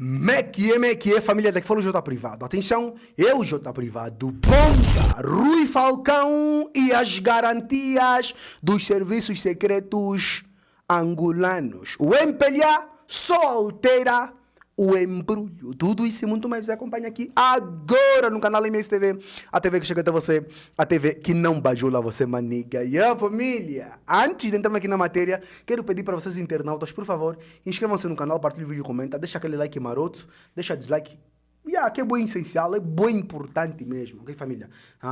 Me que é, família, daqui fala o J Privado. Atenção, eu, J Privado, ponta, Rui Falcão e as garantias dos serviços secretos angolanos. O MPLA só altera o embrulho. Tudo isso e muito mais você acompanha aqui agora no canal MSTV. A TV que chega até você, a TV que não bajula você, maniga. E a família, antes de entrar aqui na matéria, quero pedir para vocês internautas, por favor, inscrevam-se no canal, partilhem o vídeo, comenta, deixa aquele like maroto, deixa dislike. Que é bem essencial, é bem importante mesmo, ok, família?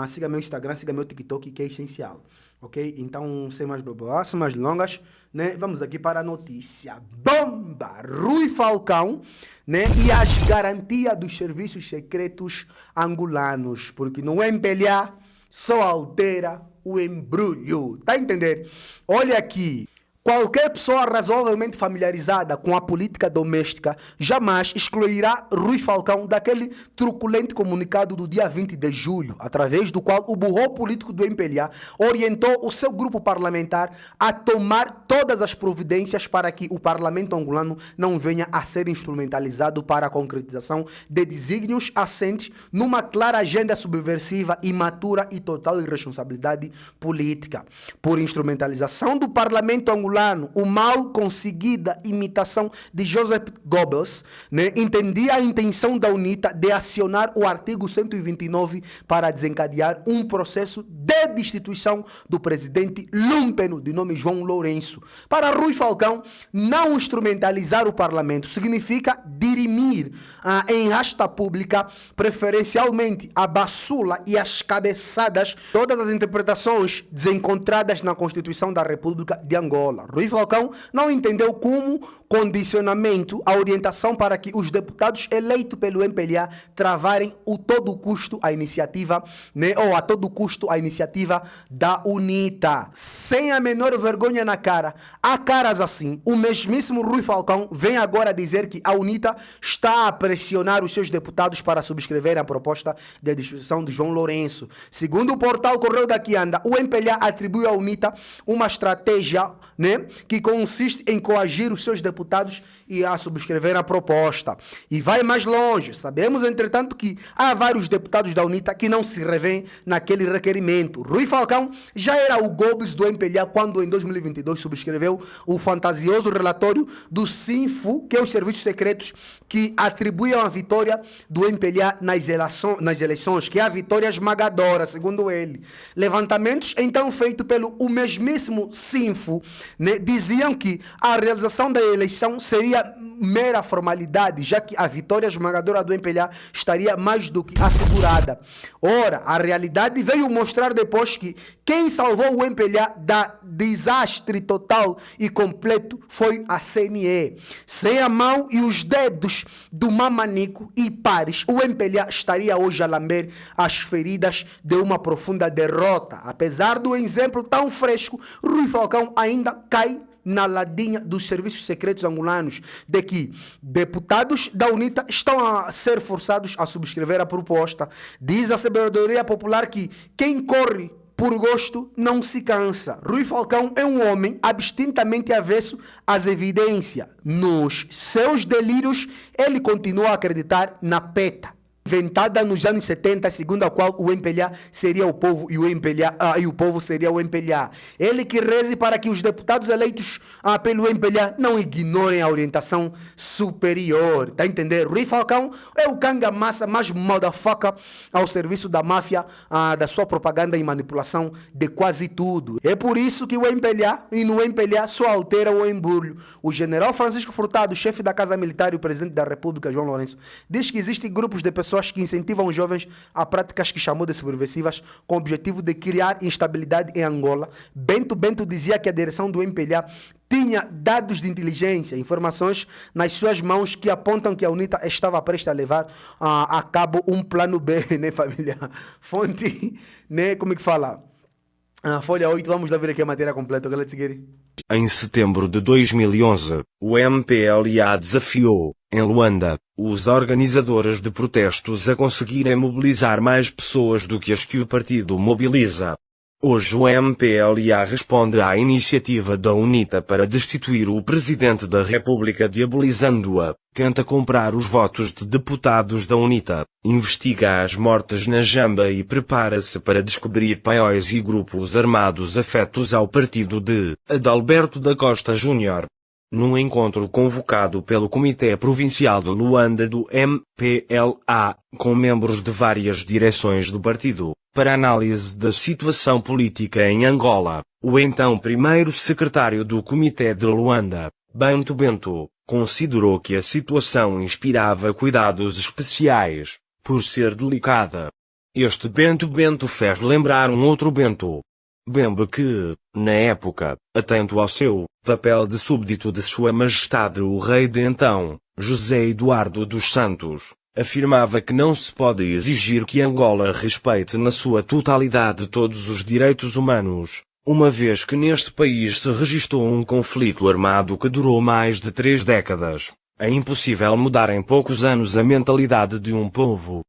Siga meu Instagram, siga meu TikTok, que é essencial, ok? Então, sem mais blá blá, sem mais longas, né? Vamos aqui para a notícia. Bomba! Rui Falcão, né? E as garantias dos serviços secretos angolanos, porque no MPLA só altera o embrulho, tá entendendo? Olha aqui. Qualquer pessoa razoavelmente familiarizada com a política doméstica jamais excluirá Rui Falcão daquele truculento comunicado do dia 20 de julho, através do qual o burro político do MPLA orientou o seu grupo parlamentar a tomar todas as providências para que o parlamento angolano não venha a ser instrumentalizado para a concretização de desígnios assentes numa clara agenda subversiva, imatura e total irresponsabilidade política. Por instrumentalização do parlamento angolano, o mal conseguida imitação de Joseph Goebbels, né, entendia a intenção da UNITA de acionar o artigo 129 para desencadear um processo de destituição do presidente lúmpeno de nome João Lourenço. Para Rui Falcão, não instrumentalizar o parlamento significa dirimir em rasta pública, preferencialmente a baçula e as cabeçadas, todas as interpretações desencontradas na Constituição da República de Angola. Rui Falcão não entendeu como condicionamento a orientação para que os deputados eleitos pelo MPLA travarem a todo custo a iniciativa, né, ou a todo custo a iniciativa da UNITA. Sem a menor vergonha na cara, há caras assim, o mesmíssimo Rui Falcão vem agora dizer que a UNITA está a pressionar os seus deputados para subscreverem a proposta de destituição de João Lourenço. Segundo o portal Correio da Quianda, o MPLA atribui à UNITA uma estratégia, né, que consiste em coagir os seus deputados e a subscrever a proposta. E vai mais longe. Sabemos, entretanto, que há vários deputados da UNITA que não se revêem naquele requerimento. Rui Falcão já era o Goebbels do MPLA quando, em 2022, subscreveu o fantasioso relatório do SINFU, que é os serviços secretos que atribuíam a vitória do MPLA nas eleições, que é a vitória esmagadora, segundo ele. Levantamentos, então, feitos pelo o mesmíssimo SINFU, né, diziam que a realização da eleição seria mera formalidade, já que a vitória esmagadora do MPLA estaria mais do que assegurada. Ora, a realidade veio mostrar depois que quem salvou o MPLA da desastre total e completo foi a CNE. Sem a mão e os dedos do mamanico e pares, o MPLA estaria hoje a lamber as feridas de uma profunda derrota. Apesar do exemplo tão fresco, Rui Falcão ainda cai na ladinha dos serviços secretos angolanos de que deputados da UNITA estão a ser forçados a subscrever a proposta. Diz a sabedoria popular que quem corre por gosto não se cansa. Rui Falcão é um homem abstintamente avesso às evidências. Nos seus delírios, ele continua a acreditar na PETA, inventada nos anos 70, segundo a qual o MPLA seria o povo e o povo seria o MPLA. Ele que reze para que os deputados eleitos pelo MPLA não ignorem a orientação superior. Tá entendendo? Rui Falcão é o canga-massa mais motherfucker ao serviço da máfia, da sua propaganda e manipulação de quase tudo. É por isso que o MPLA e no MPLA só altera o embrulho. O general Francisco Furtado, chefe da Casa Militar e o presidente da República, João Lourenço, diz que existem grupos de pessoas que incentivam os jovens a práticas que chamou de subversivas com o objetivo de criar instabilidade em Angola. Bento dizia que a direção do MPLA tinha dados de inteligência, informações nas suas mãos que apontam que a UNITA estava prestes a levar a cabo um plano B, né, família? Fonte, né, como é que fala? Folha 8, vamos lá ver aqui a matéria completa. Em setembro de 2011, o MPLA desafiou, em Luanda, os organizadores de protestos a conseguirem mobilizar mais pessoas do que as que o partido mobiliza. Hoje o MPLA responde à iniciativa da UNITA para destituir o Presidente da República diabolizando-a, tenta comprar os votos de deputados da UNITA, investiga as mortes na Jamba e prepara-se para descobrir paióis e grupos armados afetos ao partido de Adalberto da Costa Júnior. Num encontro convocado pelo Comitê Provincial de Luanda do MPLA, com membros de várias direções do partido, para análise da situação política em Angola, o então primeiro secretário do Comitê de Luanda, Bento Bento, considerou que a situação inspirava cuidados especiais, por ser delicada. Este Bento Bento fez lembrar um outro Bento Bembe que, na época, atento ao seu papel de súbdito de Sua Majestade o Rei de então, José Eduardo dos Santos, afirmava que não se pode exigir que Angola respeite na sua totalidade todos os direitos humanos, uma vez que neste país se registrou um conflito armado que durou mais de 3 décadas. É impossível mudar em poucos anos a mentalidade de um povo.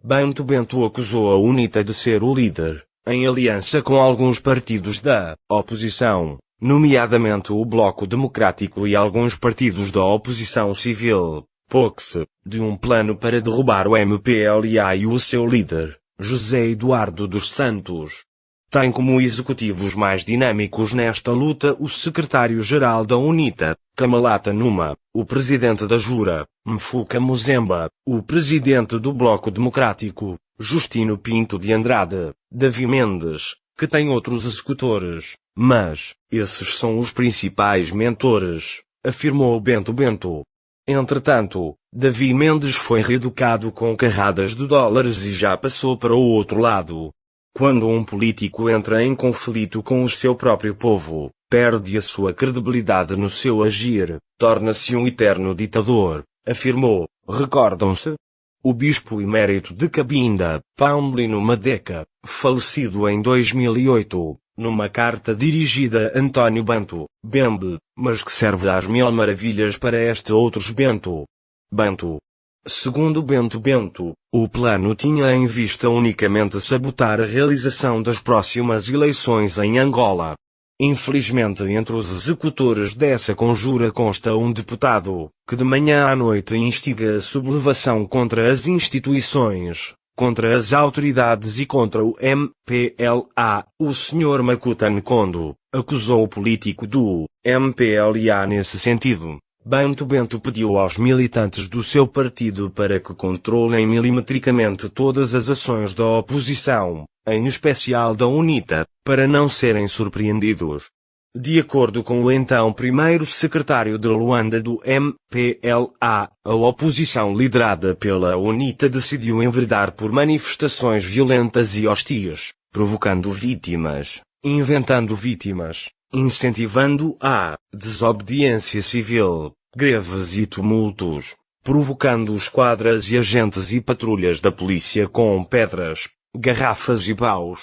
Bento Bento acusou a UNITA de ser o líder, em aliança com alguns partidos da oposição, nomeadamente o Bloco Democrático e alguns partidos da oposição civil, POX, de um plano para derrubar o MPLA e o seu líder, José Eduardo dos Santos. Tem como executivos mais dinâmicos nesta luta o secretário-geral da UNITA, Kamalata Numa, o presidente da Jura, Mfuka Muzemba, o presidente do Bloco Democrático, Justino Pinto de Andrade, Davi Mendes, que tem outros executores, mas, esses são os principais mentores, afirmou Bento Bento. Entretanto, Davi Mendes foi reeducado com carradas de dólares e já passou para o outro lado. Quando um político entra em conflito com o seu próprio povo, perde a sua credibilidade no seu agir, torna-se um eterno ditador, afirmou. Recordam-se? O bispo emérito de Cabinda, Paulino Madeca, falecido em 2008, numa carta dirigida a António Bento Bembe, mas que serve às mil maravilhas para este outros Bento Bento. Segundo Bento Bento, o plano tinha em vista unicamente sabotar a realização das próximas eleições em Angola. Infelizmente, entre os executores dessa conjura consta um deputado, que de manhã à noite instiga a sublevação contra as instituições, contra as autoridades e contra o MPLA. O Sr. Makuta Nkondo acusou o político do MPLA nesse sentido. Bento Bento pediu aos militantes do seu partido para que controlem milimetricamente todas as ações da oposição, em especial da UNITA, para não serem surpreendidos. De acordo com o então primeiro secretário de Luanda do MPLA, a oposição liderada pela UNITA decidiu enveredar por manifestações violentas e hostis, provocando vítimas, inventando vítimas, incentivando a desobediência civil, greves e tumultos, provocando esquadras e agentes e patrulhas da polícia com pedras, garrafas e paus.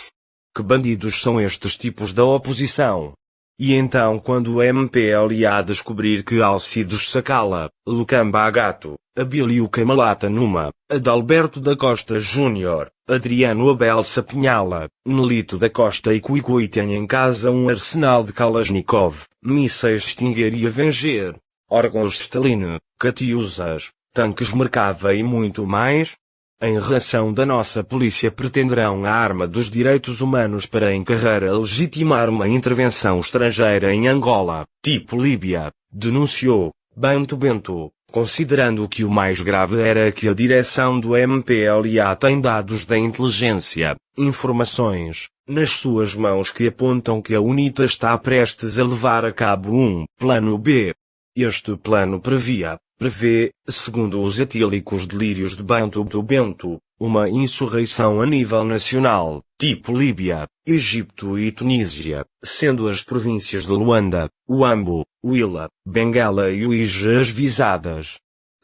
Que bandidos são estes tipos da oposição? E então quando o MPLA descobrir que Alcides Sacala, Lucamba Agato, Abílio Kamalata Numa, Adalberto da Costa Júnior, Adriano Abel Sapinhala, Nelito da Costa e Cuicui têm em casa um arsenal de Kalashnikov, mísseis extinguir e avenger, órgãos Stalin, catiusas, tanques Merkava e muito mais, em reação da nossa polícia pretenderão a arma dos direitos humanos para encarrar a legitimar uma intervenção estrangeira em Angola, tipo Líbia, denunciou Bento Bento, considerando que o mais grave era que a direção do MPLA tem dados da inteligência, informações, nas suas mãos que apontam que a UNITA está prestes a levar a cabo um plano B. Este plano prevê, segundo os etílicos delírios de Bento Bento, uma insurreição a nível nacional, tipo Líbia, Egito e Tunísia, sendo as províncias de Luanda, Uambo, Huila, Benguela e Uíge as visadas.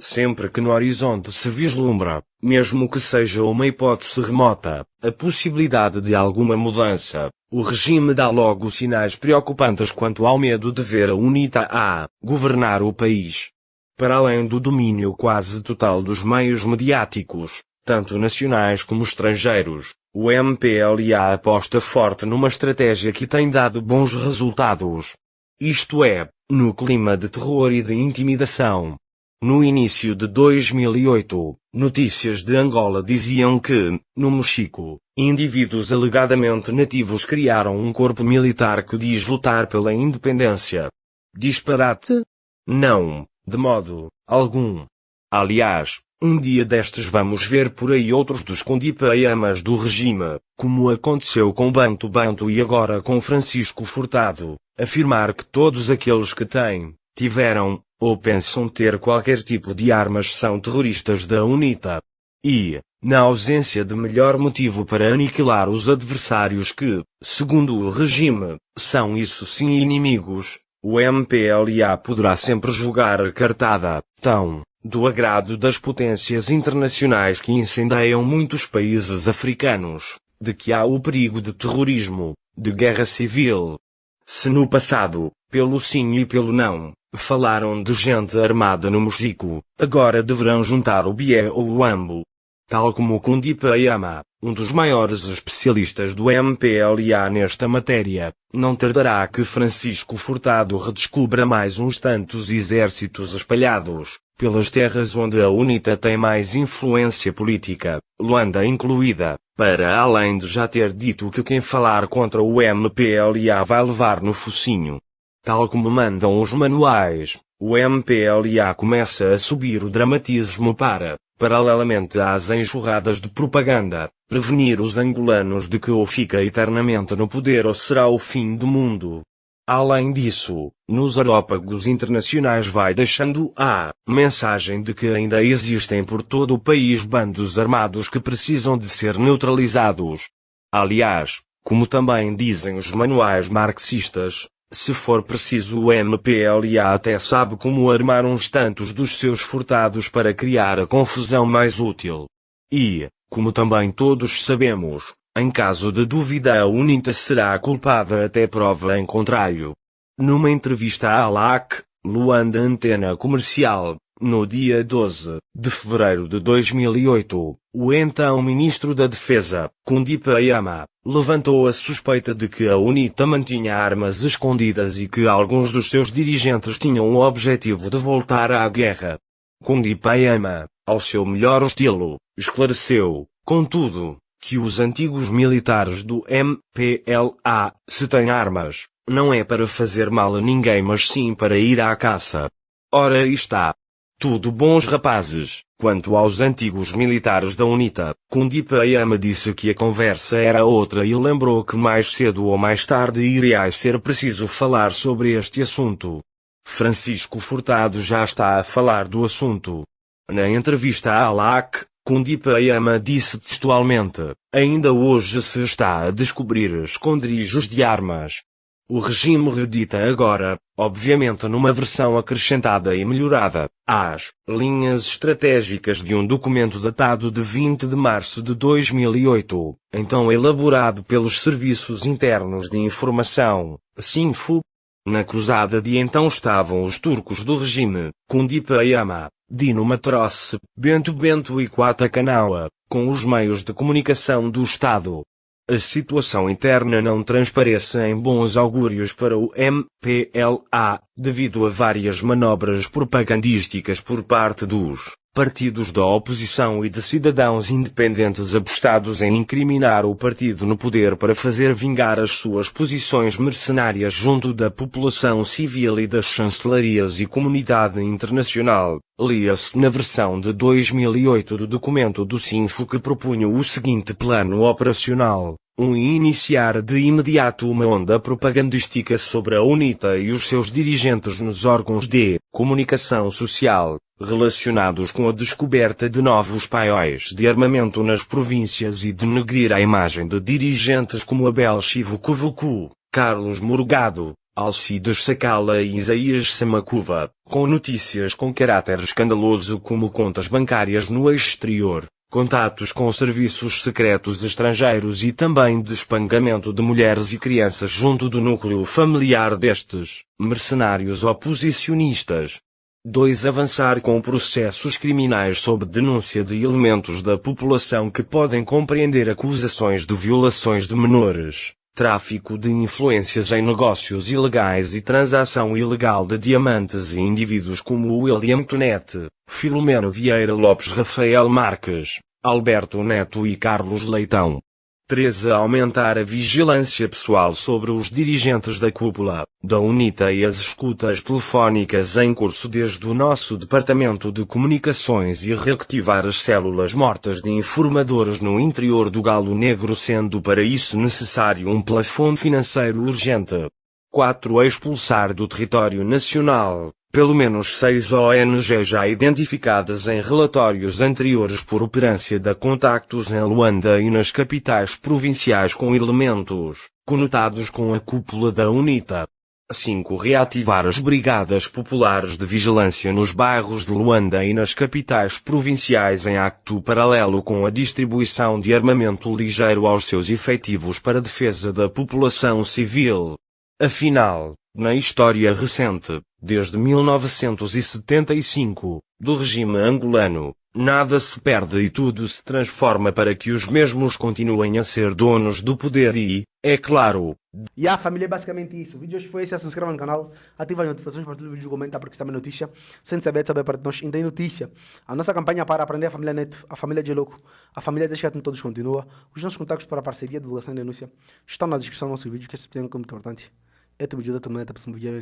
Sempre que no horizonte se vislumbra, mesmo que seja uma hipótese remota, a possibilidade de alguma mudança, o regime dá logo sinais preocupantes quanto ao medo de ver a UNITA a governar o país. Para além do domínio quase total dos meios mediáticos, tanto nacionais como estrangeiros, o MPLA aposta forte numa estratégia que tem dado bons resultados. Isto é, no clima de terror e de intimidação. No início de 2008, notícias de Angola diziam que, no México, indivíduos alegadamente nativos criaram um corpo militar que diz lutar pela independência. Disparate? Não, de modo algum. Aliás, um dia destes vamos ver por aí outros dos condipayamas do regime, como aconteceu com Banto Banto e agora com Francisco Furtado, afirmar que todos aqueles que têm, tiveram, ou pensam ter qualquer tipo de armas são terroristas da UNITA. E, na ausência de melhor motivo para aniquilar os adversários que, segundo o regime, são isso sim inimigos, o MPLA poderá sempre jogar a cartada, tão, do agrado das potências internacionais que incendeiam muitos países africanos, de que há o perigo de terrorismo, de guerra civil. Se no passado, pelo sim e pelo não, falaram de gente armada no México, agora deverão juntar o BIE ou o AMBO. Tal como Kundipayama, um dos maiores especialistas do MPLA nesta matéria, não tardará que Francisco Furtado redescubra mais uns tantos exércitos espalhados, pelas terras onde a UNITA tem mais influência política, Luanda incluída, para além de já ter dito que quem falar contra o MPLA vai levar no focinho. Tal como mandam os manuais, o MPLA começa a subir o dramatismo para, paralelamente às enxurradas de propaganda, prevenir os angolanos de que ou fica eternamente no poder ou será o fim do mundo. Além disso, nos aerópagos internacionais vai deixando a mensagem de que ainda existem por todo o país bandos armados que precisam de ser neutralizados. Aliás, como também dizem os manuais marxistas, se for preciso o MPLA até sabe como armar uns tantos dos seus furtados para criar a confusão mais útil. E, como também todos sabemos, em caso de dúvida a UNITA será culpada até prova em contrário. Numa entrevista à LAC, Luanda Antena Comercial, no dia 12 de fevereiro de 2008, o então Ministro da Defesa, Kundipayama, levantou a suspeita de que a UNITA mantinha armas escondidas e que alguns dos seus dirigentes tinham o objetivo de voltar à guerra. Kundipayama, ao seu melhor estilo, esclareceu, contudo, que os antigos militares do MPLA, se têm armas, não é para fazer mal a ninguém mas sim para ir à caça. Ora aí está. Tudo bons rapazes. Quanto aos antigos militares da UNITA, Kundipayama disse que a conversa era outra e lembrou que mais cedo ou mais tarde iria ser preciso falar sobre este assunto. Francisco Furtado já está a falar do assunto. Na entrevista à LAC, Kundipayama disse textualmente, ainda hoje se está a descobrir esconderijos de armas. O regime redita agora, obviamente numa versão acrescentada e melhorada, as linhas estratégicas de um documento datado de 20 de março de 2008, então elaborado pelos Serviços Internos de Informação, SINFO. Na cruzada de então estavam os turcos do regime, Kundipayama, Dino Matroce, Bento Bento e Quata Kanawa, com os meios de comunicação do Estado. A situação interna não transparece em bons augúrios para o MPLA, devido a várias manobras propagandísticas por parte dos partidos da oposição e de cidadãos independentes apostados em incriminar o partido no poder para fazer vingar as suas posições mercenárias junto da população civil e das chancelarias e comunidade internacional. Lia-se na versão de 2008 do documento do SINFO que propunha o seguinte plano operacional. Iniciar de imediato uma onda propagandística sobre a UNITA e os seus dirigentes nos órgãos de comunicação social, relacionados com a descoberta de novos paióis de armamento nas províncias e denegrir a imagem de dirigentes como Abel Chivukuvuku, Carlos Morgado, Alcides Sacala e Isaías Samacuva, com notícias com caráter escandaloso como contas bancárias no exterior, contatos com serviços secretos estrangeiros e também despangamento de mulheres e crianças junto do núcleo familiar destes mercenários oposicionistas. 2. Avançar com processos criminais sob denúncia de elementos da população que podem compreender acusações de violações de menores, tráfico de influências em negócios ilegais e transação ilegal de diamantes e indivíduos como William Tonete, Filomeno Vieira Lopes, Rafael Marques, Alberto Neto e Carlos Leitão. 13. Aumentar a vigilância pessoal sobre os dirigentes da cúpula, da UNITA e as escutas telefónicas em curso desde o nosso Departamento de Comunicações e reativar as células mortas de informadores no interior do Galo Negro, sendo para isso necessário um plafond financeiro urgente. 4. Expulsar do território nacional pelo menos 6 ONG já identificadas em relatórios anteriores por operância da Contactos em Luanda e nas capitais provinciais com elementos conotados com a cúpula da UNITA. 5. Reativar as brigadas populares de vigilância nos bairros de Luanda e nas capitais provinciais em acto paralelo com a distribuição de armamento ligeiro aos seus efetivos para defesa da população civil. Afinal, na história recente, desde 1975, do regime angolano, nada se perde e tudo se transforma para que os mesmos continuem a ser donos do poder e, é claro... E a família é basicamente isso. O vídeo hoje foi esse. Se inscreva no canal, ative as notificações, partilhe o vídeo, comenta porque está também notícia. Sem saber para nós ainda tem notícia. A nossa campanha para aprender a família Neto, a família de Louco, a família Descato todos continua. Os nossos contatos para parceria, divulgação e denúncia estão na descrição do nosso vídeo, que é muito importante. É o vídeo da tua mãe, tá passando o vídeo,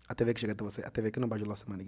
a TV que chega até você, a TV que não baixa lá, semana.